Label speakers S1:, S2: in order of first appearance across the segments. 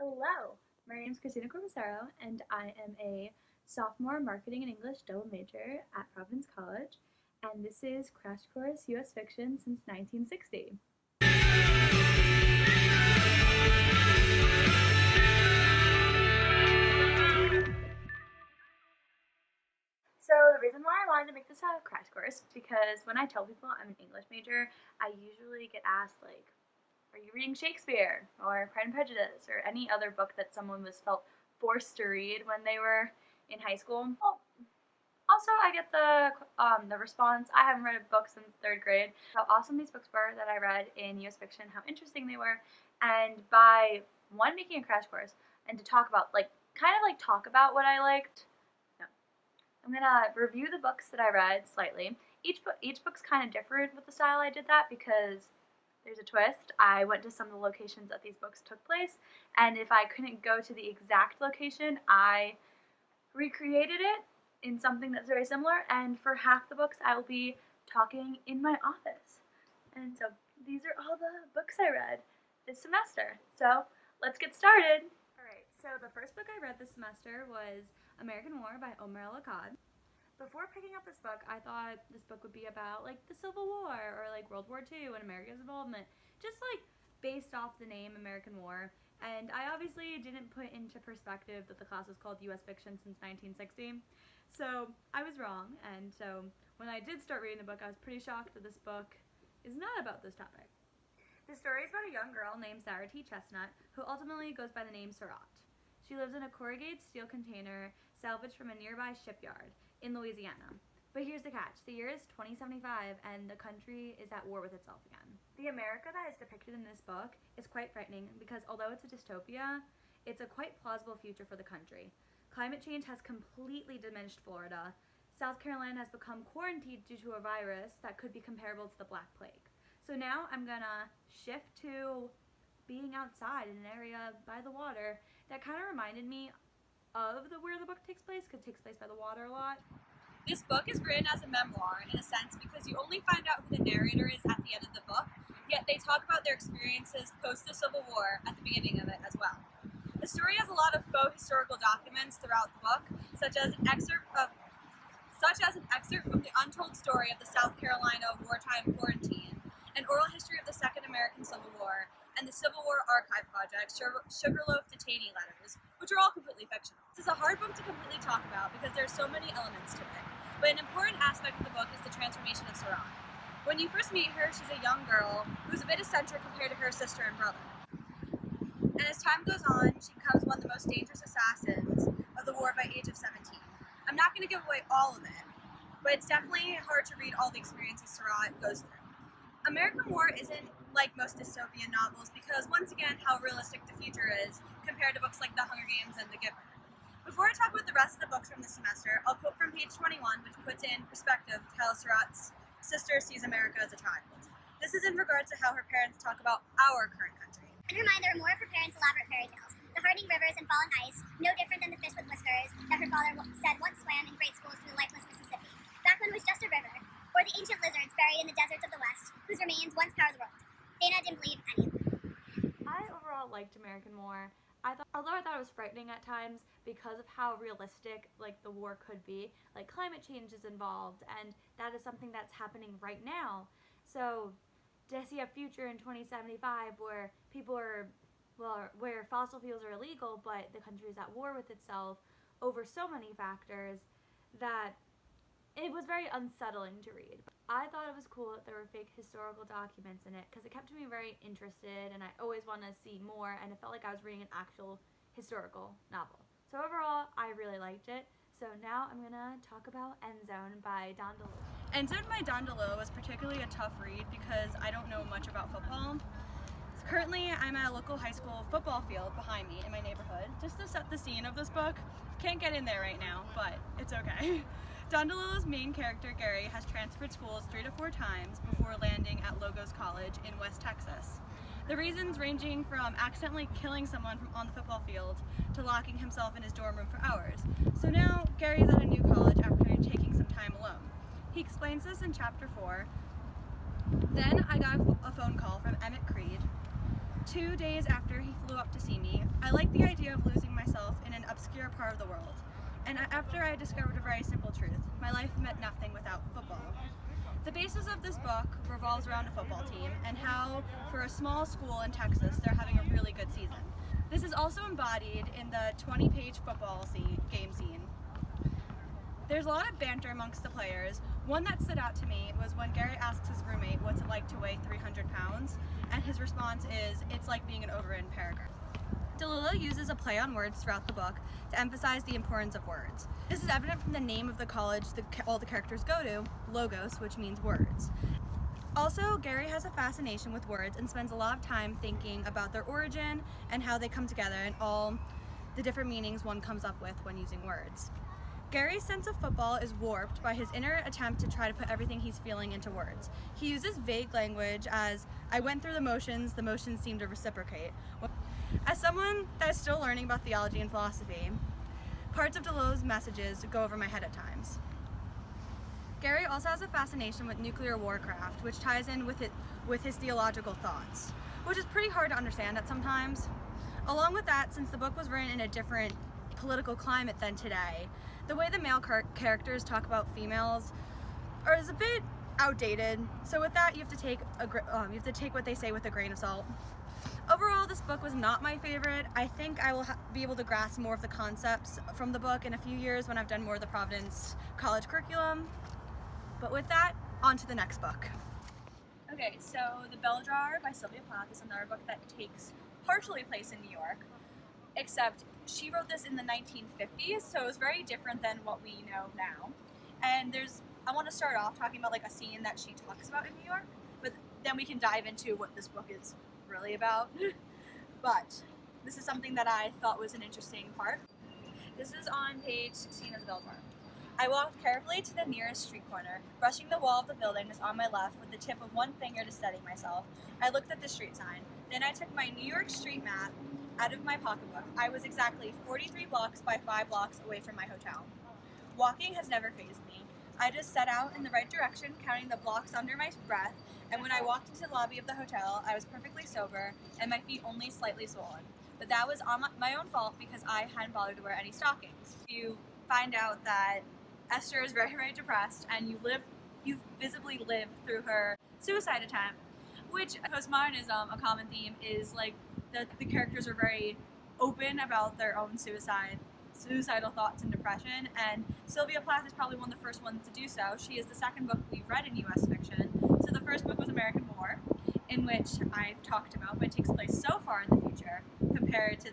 S1: Hello, my name is Christina Cormacero, and I am a sophomore marketing and English double major at Providence College, and this is Crash Course U.S. Fiction since 1960. So the reason why I wanted to make this a crash course is because when I tell people I'm an English major, I usually get asked, like, are you reading Shakespeare or Pride and Prejudice or any other book that someone was felt forced to read when they were in high school? Well, also, I get the response, I haven't read a book since third grade, how awesome these books were that I read in U.S. Fiction, how interesting they were, and by one, making a crash course, and to talk about, talk about what I liked. No. I'm gonna review the books that I read slightly. Each book's kind of different with the style I did that because there's a twist. I went to some of the locations that these books took place, and if I couldn't go to the exact location, I recreated it in something that's very similar, and for half the books I will be talking in my office. And so these are all the books I read this semester. So let's get started. Alright, so the first book I read this semester was American War by Omar Akkad. Before picking up this book, I thought this book would be about like the Civil War or like World War II and America's involvement, just like based off the name American War. And I obviously didn't put into perspective that the class was called U.S. Fiction since 1960. So I was wrong, and so when I did start reading the book, I was pretty shocked that this book is not about this topic. The story is about a young girl named Sarah T. Chestnut, who ultimately goes by the name Surratt. She lives in a corrugated steel container salvaged from a nearby shipyard in Louisiana. But here's the catch. The year is 2075 and the country is at war with itself again. The America that is depicted in this book is quite frightening because although it's a dystopia, it's a quite plausible future for the country. Climate change has completely diminished Florida. South Carolina has become quarantined due to a virus that could be comparable to the Black Plague. So now I'm gonna shift to being outside in an area by the water that kind of reminded me of where the book takes place, because it takes place by the water a lot.
S2: This book is written as a memoir in a sense because you only find out who the narrator is at the end of the book, yet they talk about their experiences post the Civil War at the beginning of it as well. The story has a lot of faux historical documents throughout the book, such as an excerpt from the untold story of the South Carolina wartime quarantine, an oral history of the Second American Civil War, and the Civil War Archive Project, Sugarloaf detainee letters, which are all completely fictional. This is a hard book to completely talk about because there's so many elements to it, but an important aspect of the book is the transformation of Surratt. When you first meet her, she's a young girl who's a bit eccentric compared to her sister and brother. And as time goes on, she becomes one of the most dangerous assassins of the war by age of 17. I'm not going to give away all of it, but it's definitely hard to read all the experiences Surratt goes through. American War isn't like most dystopian novels because, once again, how realistic the future is compared to books like The Hunger Games and The Giver. Before I talk about the rest of the books from this semester, I'll quote from page 21, which puts in perspective how Surratt's sister sees America as a child. This is in regards to how her parents talk about our current country.
S3: In her mind, there were more of her parents' elaborate fairy tales. The hardening rivers and fallen ice, no different than the fish with whiskers that her father said once swam in great schools through the lifeless Mississippi, back when it was just a river, or the ancient lizards buried in the deserts of the West, whose remains once powered the world. Dana didn't believe any of them.
S1: I overall liked American War. Although I thought it was frightening at times because of how realistic the war could be, climate change is involved, and that is something that's happening right now. So to see a future in 2075 where where fossil fuels are illegal, but the country is at war with itself over so many factors, that it was very unsettling to read. I thought it was cool that there were fake historical documents in it because it kept me very interested and I always wanted to see more, and it felt like I was reading an actual historical novel. So overall, I really liked it. So now I'm going to talk about End Zone by DeLillo.
S2: End Zone by DeLillo was particularly a tough read because I don't know much about football. Currently, I'm at a local high school football field behind me in my neighborhood. Just to set the scene of this book, can't get in there right now, but it's okay. DeLillo's main character, Gary, has transferred schools 3 to 4 times before landing at U.S College in West Texas. The reasons ranging from accidentally killing someone on the football field to locking himself in his dorm room for hours. So now, Gary's at a new college after taking some time alone. He explains this in chapter 4. Then I got a phone call from Emmett Creed, 2 days after he flew up to see me. I I like the idea of losing myself in an obscure part of the world. And after I discovered a very simple truth, my life meant nothing without football. The basis of this book revolves around a football team and how, for a small school in Texas, they're having a really good season. This is also embodied in the 20-page football game scene. There's a lot of banter amongst the players. One that stood out to me was when Gary asks his roommate what's it like to weigh 300 pounds, and his response is, "It's like being an overwritten paragraph." DeLillo uses a play on words throughout the book to emphasize the importance of words. This is evident from the name of the college all the characters go to, Logos, which means words. Also, Gary has a fascination with words and spends a lot of time thinking about their origin and how they come together and all the different meanings one comes up with when using words. Gary's sense of football is warped by his inner attempt to try to put everything he's feeling into words. He uses vague language as, "I went through the motions seemed to reciprocate." As someone that's still learning about theology and philosophy, parts of DeLillo's messages go over my head at times. Gary also has a fascination with nuclear warcraft, which ties in with his theological thoughts, which is pretty hard to understand at sometimes. Along with that, since the book was written in a different political climate than today, the way the male characters talk about females is a bit outdated. So with that, you have to take what they say with a grain of salt. Overall, this book was not my favorite. I think I will be able to grasp more of the concepts from the book in a few years when I've done more of the Providence College curriculum. But with that, on to the next book. Okay, so The Bell Jar by Sylvia Plath is another book that takes partially place in New York, except she wrote this in the 1950s, so it was very different than what we know now. And I want to start off talking about like a scene that she talks about in New York, but then we can dive into what this book is really about. But this is something that I thought was an interesting part. This is on page 16 of The Bell Jar. I walked carefully to the nearest street corner, brushing the wall of the building was on my left with the tip of one finger to steady myself. I looked at the street sign. Then I took my New York street map out of my pocketbook. I was exactly 43 blocks by 5 blocks away from my hotel. Walking has never fazed me. I just set out in the right direction, counting the blocks under my breath, and when I walked into the lobby of the hotel, I was perfectly sober and my feet only slightly swollen. But that was on my own fault because I hadn't bothered to wear any stockings. You find out that Esther is very, very depressed, and you visibly lived through her suicide attempt, which postmodernism, a common theme, is like the characters are very open about their own suicidal thoughts and depression, and Sylvia Plath is probably one of the first ones to do so. She is the second book we've read in U.S. fiction. So the first book was American War, in which I've talked about, but it takes place so far in the future compared to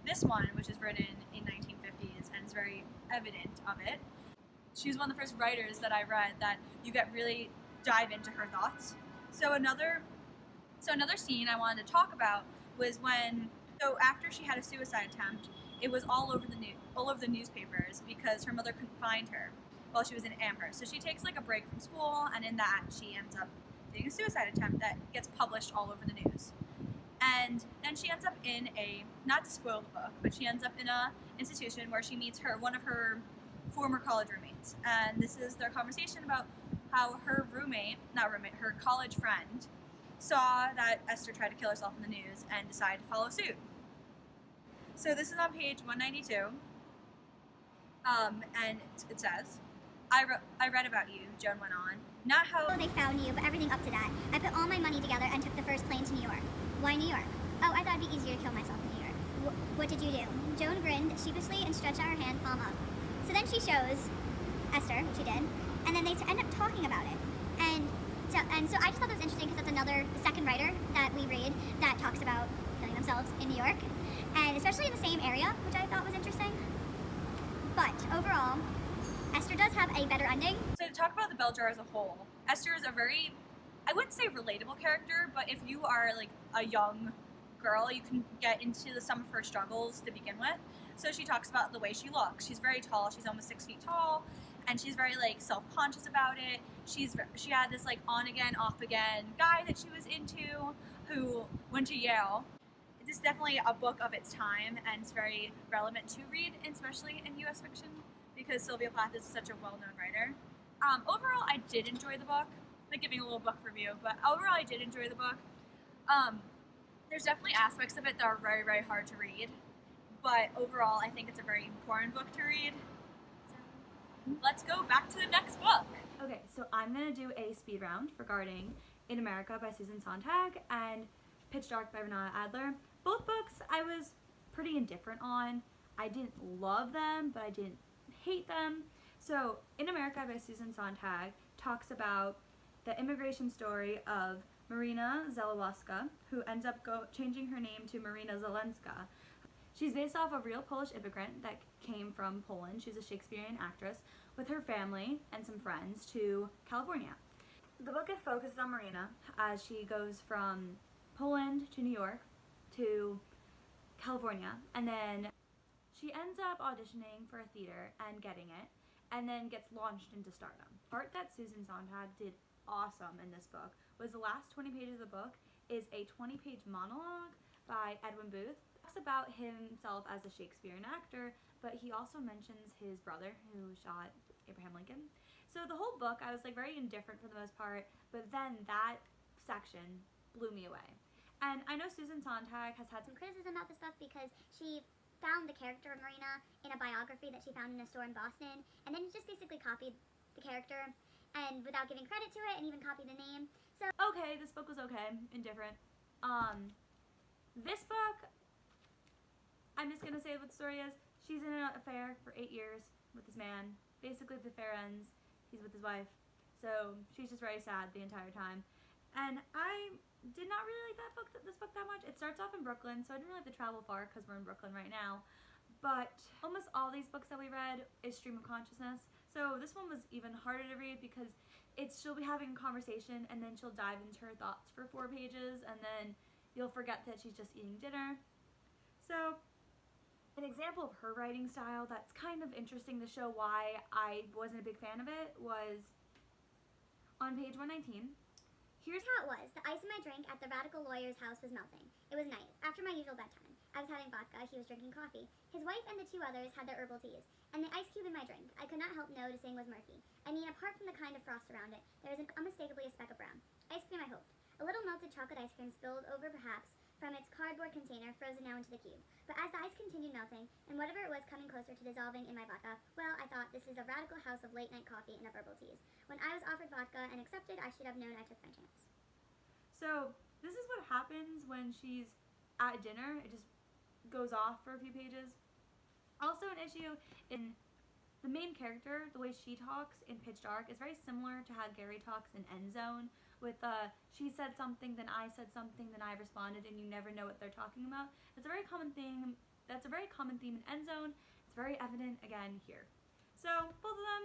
S2: this one, which is written in 1950s and is very evident of it. She's one of the first writers that I read that you get really dive into her thoughts. So another scene I wanted to talk about was after she had a suicide attempt, it was all over the newspapers because her mother couldn't find her while she was in Amherst. So she takes like a break from school, and in that she ends up doing a suicide attempt that gets published all over the news. And then she ends up in not to spoil the book, but she ends up in a institution where she meets one of her former college roommates. And this is their conversation about how her her college friend saw that Esther tried to kill herself in the news and decided to follow suit. So this is on page 192, and it says, I read about you, Joan went on. Not how
S3: they found you, but everything up to that. I put all my money together and took the first plane to New York. Why New York? Oh, I thought it'd be easier to kill myself in New York. What did you do? Joan grinned sheepishly and stretched out her hand, palm up. So then she shows Esther what she did, and then they end up talking about it. And so I just thought that was interesting because that's the second writer that we read that talks about killing themselves in New York, and especially in the same area, which I thought was interesting. But overall, Esther does have a better ending.
S2: So to talk about The Bell Jar as a whole, Esther is a very, I wouldn't say relatable character, but if you are like a young girl, you can get into some of her struggles to begin with. So she talks about the way she looks. She's very tall. She's almost 6 feet tall, and she's very like self-conscious about it. She had this like on-again, off-again guy that she was into who went to Yale. It is definitely a book of its time, and it's very relevant to read, especially in U.S. fiction, because Sylvia Plath is such a well-known writer. Overall, I did enjoy the book. I'm like giving a little book review, but overall, I did enjoy the book. There's definitely aspects of it that are very, very hard to read. but overall I think it's a very important book to read. So let's go back to the next book.
S1: Okay, so I'm gonna do a speed round regarding In America by Susan Sontag and Pitch Dark by Renata Adler. Both books I was pretty indifferent on. I didn't love them, but I didn't hate them. So In America by Susan Sontag talks about the immigration story of Marina Zalewska, who ends up changing her name to Marina Zelenska. She's based off a real Polish immigrant that came from Poland. She's a Shakespearean actress with her family and some friends to California. The book focuses on Marina as she goes from Poland to New York to California, and then she ends up auditioning for a theater and getting it, and then gets launched into stardom. Art that Susan Sontag did awesome in this book was the last 20 pages of the book is a 20-page monologue by Edwin Booth. He talks about himself as a Shakespearean actor, but he also mentions his brother who shot Abraham Lincoln. So the whole book I was like very indifferent for the most part, but then that section blew me away. And I know Susan Sontag has had
S3: some criticism about this book because she found the character of Marina in a biography that she found in a store in Boston, and then just basically copied the character and without giving credit to it and even copied the name. So
S1: okay, this book was okay, indifferent. This book, I'm just gonna say what the story is. She's in an affair for 8 years with this man. Basically the affair ends, he's with his wife. So she's just very sad the entire time. And I did not really like this book that much. It starts off in Brooklyn, so I didn't really have to travel far because we're in Brooklyn right now. But almost all these books that we read is stream of consciousness. So this one was even harder to read because she'll be having a conversation and then she'll dive into her thoughts for 4 pages and then you'll forget that she's just eating dinner. So an example of her writing style that's kind of interesting to show why I wasn't a big fan of it was on page 119.
S3: Here's how it was. The ice in my drink at the radical lawyer's house was melting. It was night, after my usual bedtime. I was having vodka, he was drinking coffee. His wife and the 2 others had their herbal teas, and the ice cube in my drink, I could not help noticing was murky. I mean, apart from the kind of frost around it, there was unmistakably a speck of brown. Ice cream, I hoped. A little melted chocolate ice cream spilled over perhaps from its cardboard container, frozen now into the cube. But as the ice continued melting, and whatever it was coming closer to dissolving in my vodka, well, I thought, this is a radical house of late-night coffee and of herbal teas. When I was offered vodka and accepted, I should have known I took my chance.
S1: So this is what happens when she's at dinner. It just goes off for a few pages. Also an issue in the main character, the way she talks in Pitch Dark is very similar to how Gary talks in End Zone with she said something, then I said something, then I responded, and you never know what they're talking about. That's a very common thing. That's a very common theme in End Zone. It's very evident again here. So both of them,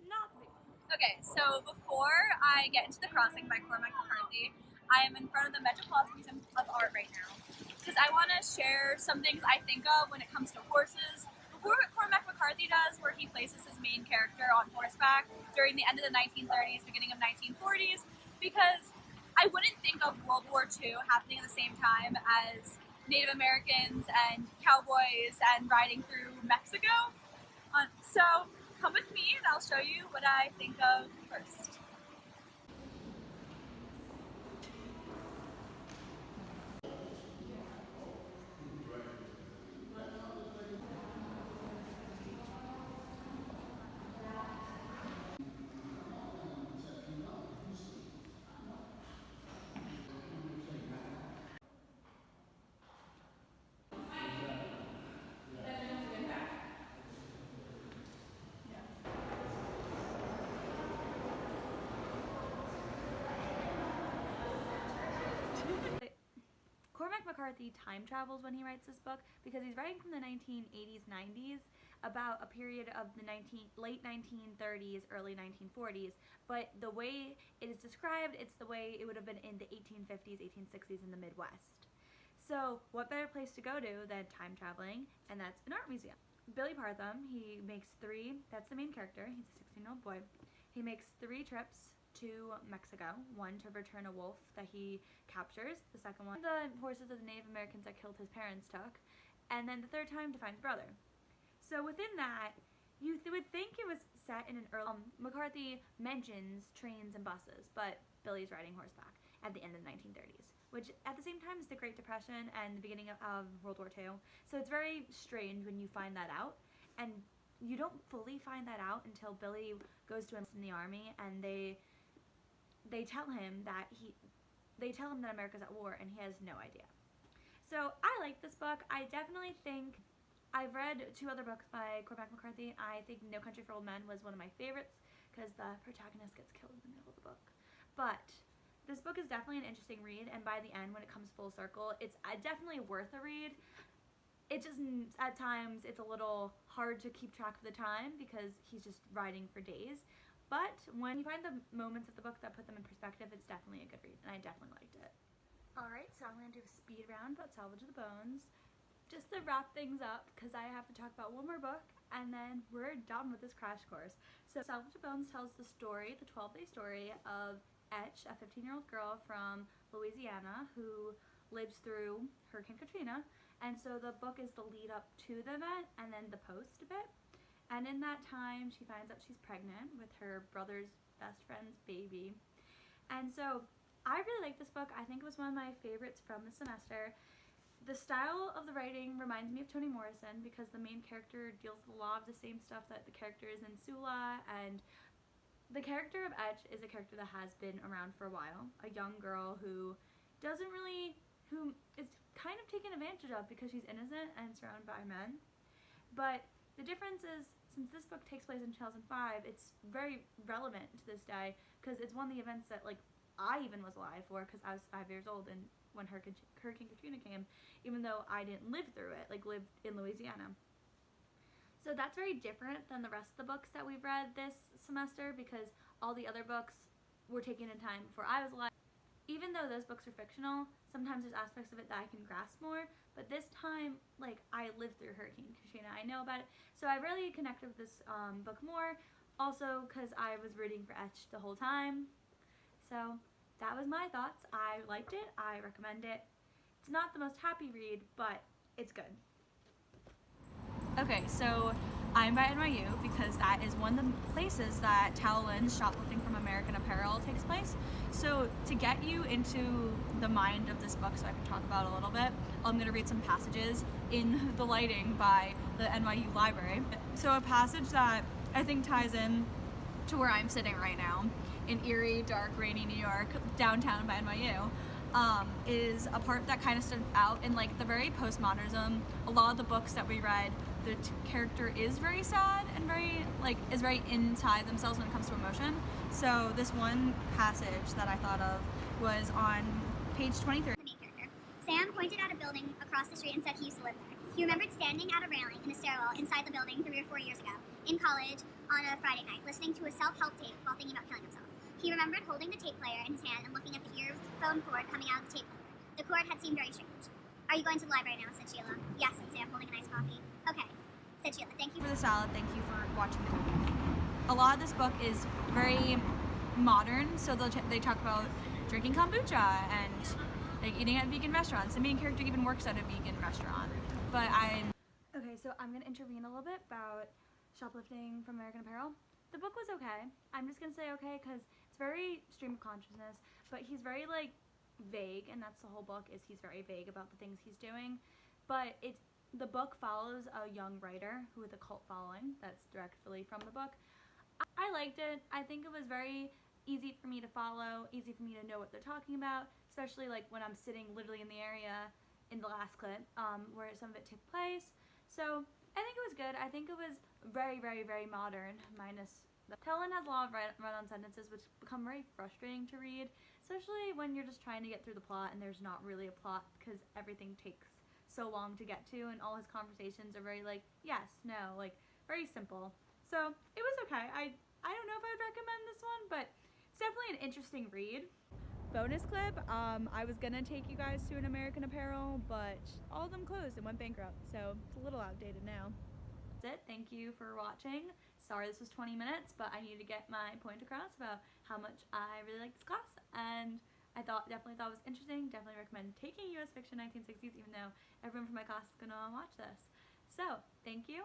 S1: not big.
S2: Okay, so before I get into The Crossing by Cormac McCarthy, I am in front of the Metropolitan Museum of Art right now because I want to share some things I think of when it comes to horses. Before what Cormac McCarthy does, where he places his main character on horseback during the end of the 1930s, beginning of 1940s, because I wouldn't think of World War II happening at the same time as Native Americans and cowboys and riding through Mexico. So come with me and I'll show you what I think of first.
S1: Cormac McCarthy time travels when he writes this book because he's writing from the 1980s, 90s about a period of the late 1930s, early 1940s, but the way it is described, it's the way it would have been in the 1850s, 1860s in the Midwest. So what better place to go to than time traveling, and that's an art museum. Billy Partham, he makes 3, that's the main character, he's a 16-year-old boy, he makes 3 trips to Mexico, one to return a wolf that he captures, the second one the horses of the Native Americans that killed his parents took, and then the third time to find his brother. So within that, you would think it was set in an early... McCarthy mentions trains and buses, but Billy's riding horseback at the end of the 1930s, which at the same time is the Great Depression and the beginning of World War II. So it's very strange when you find that out, and you don't fully find that out until Billy goes to enlist in the army, and they tell him that America's at war, and he has no idea. So I like this book. I definitely think I've read 2 other books by Cormac McCarthy. I think No Country for Old Men was one of my favorites because the protagonist gets killed in the middle of the book. But this book is definitely an interesting read, and by the end, when it comes full circle, it's definitely worth a read. It just, at times, it's a little hard to keep track of the time because he's just writing for days. But when you find the moments of the book that put them in perspective, it's definitely a good read, and I definitely liked it. Alright, so I'm going to do a speed round about Salvage of the Bones, just to wrap things up, because I have to talk about one more book, and then we're done with this crash course. So Salvage of Bones tells the story, the 12-day story of Etch, a 15-year-old girl from Louisiana who lives through Hurricane Katrina, and so the book is the lead up to the event and then the post a bit. And in that time, she finds out she's pregnant with her brother's best friend's baby. And so I really like this book. I think it was one of my favorites from the semester. The style of the writing reminds me of Toni Morrison because the main character deals with a lot of the same stuff that the characters in Sula, and the character of Etch is a character that has been around for a while. A young girl who is kind of taken advantage of because she's innocent and surrounded by men. But the difference is, since this book takes place in 2005, it's very relevant to this day because it's one of the events that I even was alive for because I was 5 years old and when Hurricane Katrina came, even though I didn't live through it, lived in Louisiana. So that's very different than the rest of the books that we've read this semester because all the other books were taken in time before I was alive. Even though those books are fictional, sometimes there's aspects of it that I can grasp more, but this time, I lived through Hurricane Katrina, I know about it, so I really connected with this book more, also because I was rooting for Etch the whole time. So that was my thoughts. I liked it. I recommend it. It's not the most happy read, but it's good. Okay, so I'm by NYU because that is one of the places that Tao Lin's Shoplifting from American Apparel takes place. So to get you into the mind of this book so I can talk about it a little bit, I'm going to read some passages in The Lighting by the NYU Library. So a passage that I think ties in to where I'm sitting right now in eerie, dark, rainy New York, downtown by NYU, is a part that kind of stood out in the very postmodernism. A lot of the books that we read, the character is very sad and is very inside themselves when it comes to emotion. So this one passage that I thought of was on page 23.
S3: The main character. Sam pointed out a building across the street and said he used to live there. He remembered standing at a railing in a stairwell inside the building 3 or 4 years ago, in college, on a Friday night, listening to a self-help tape while thinking about killing himself. He remembered holding the tape player in his hand and looking at the earphone cord coming out of the tape player. The cord had seemed very strange. Are you going to the library now? Said Sheila. Yes, said Sam, holding a nice coffee. Okay, said Sheila. Thank you
S1: for the salad. Thank you for watching the movie. A lot of this book is very modern, so they talk about drinking kombucha and eating at vegan restaurants. The main character even works at a vegan restaurant. Okay, so I'm gonna intervene a little bit about Shoplifting from American Apparel. The book was okay. I'm just gonna say okay because it's very stream of consciousness, but he's very vague, and that's the whole book, is he's very vague about the things he's doing. But the book follows a young writer who with a cult following that's directly from the book. I liked it. I think it was very easy for me to follow, easy for me to know what they're talking about, especially when I'm sitting literally in the area in the last clip where some of it took place. So I think it was good. I think it was very, very, very modern, minus Tao Lin has a lot of run-on sentences which become very frustrating to read, especially when you're just trying to get through the plot and there's not really a plot because everything takes so long to get to, and all his conversations are very yes, no, very simple. So it was okay. I don't know if I would recommend this one, but it's definitely an interesting read. Bonus clip, I was gonna take you guys to an American Apparel, but all of them closed and went bankrupt, so it's a little outdated now. That's it. Thank you for watching. Sorry this was 20 minutes, but I need to get my point across about how much I really like this class, and I definitely thought it was interesting. Definitely recommend taking U.S. Fiction 1960s, even though everyone from my class is gonna watch this. So thank you.